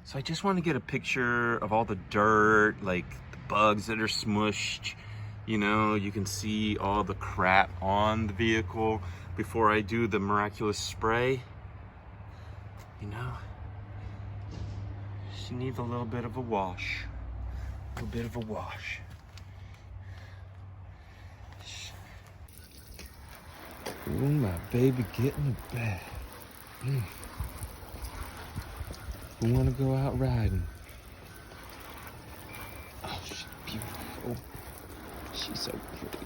So I just want to get a picture of all the dirt, like the bugs that are smushed. You know, you can see all the crap on the vehicle before I do the miraculous spray. You know, she needs a little bit of a wash. A little bit of a wash. Ooh, my baby getting bad. We want to go out riding. Oh, she's beautiful. She's so pretty.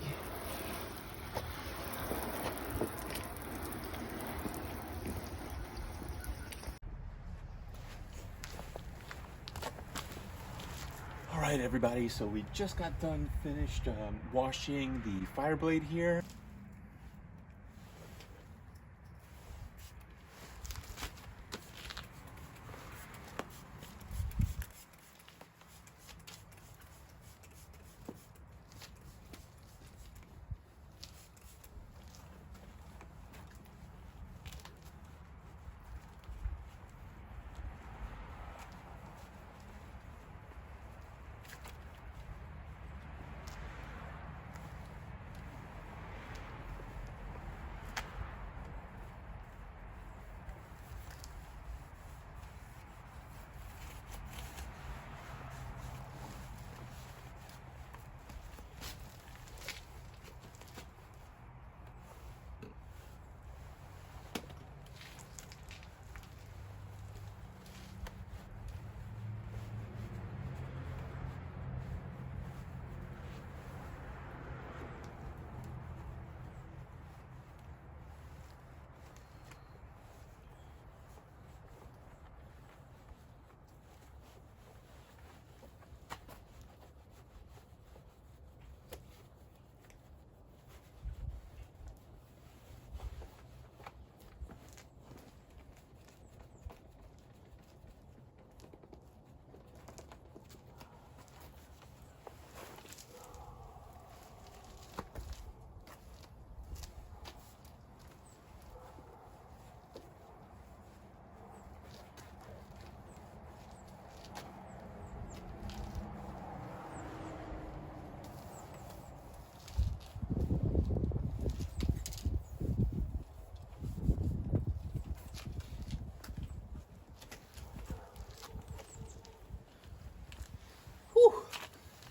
All right, everybody. So we just got done finished washing the FIREBLADE here.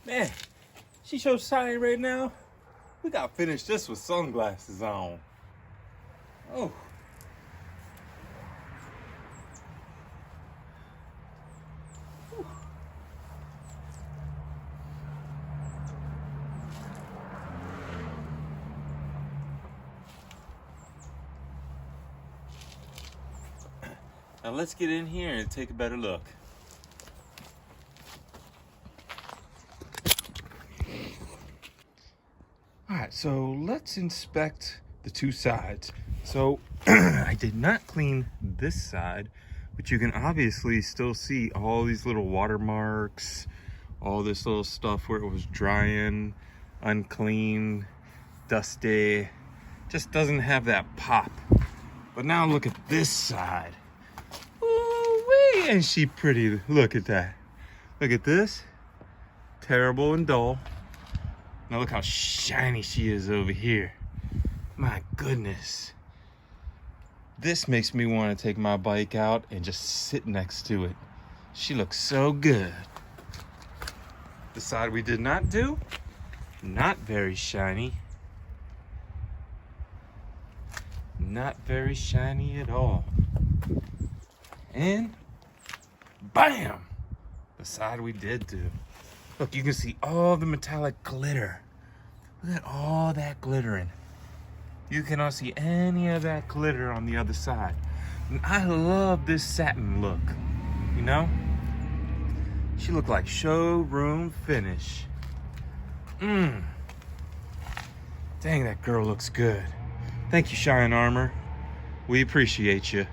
Man, she's so shiny right now. We gotta finish this with sunglasses on. Oh. Whew. Now let's get in here and take a better look. All right, so let's inspect the two sides. So I did not clean this side, but you can obviously still see all these little watermarks, all this little stuff where it was drying, unclean, dusty. Just doesn't have that pop. But now look at this side. Ooh-wee, ain't she pretty? Look at that. Look at this. Terrible and dull. Now look how shiny she is over here. My goodness. This makes me want to take my bike out and just sit next to it. She looks so good. The side we did not do, not very shiny. Not very shiny at all. And bam! The side we did do. Look, you can see all the metallic glitter. Look at all that glittering. You cannot see any of that glitter on the other side. And I love this satin look, you know? She looked like showroom finish. Dang, that girl looks good. Thank you, Shine Armor. We appreciate you.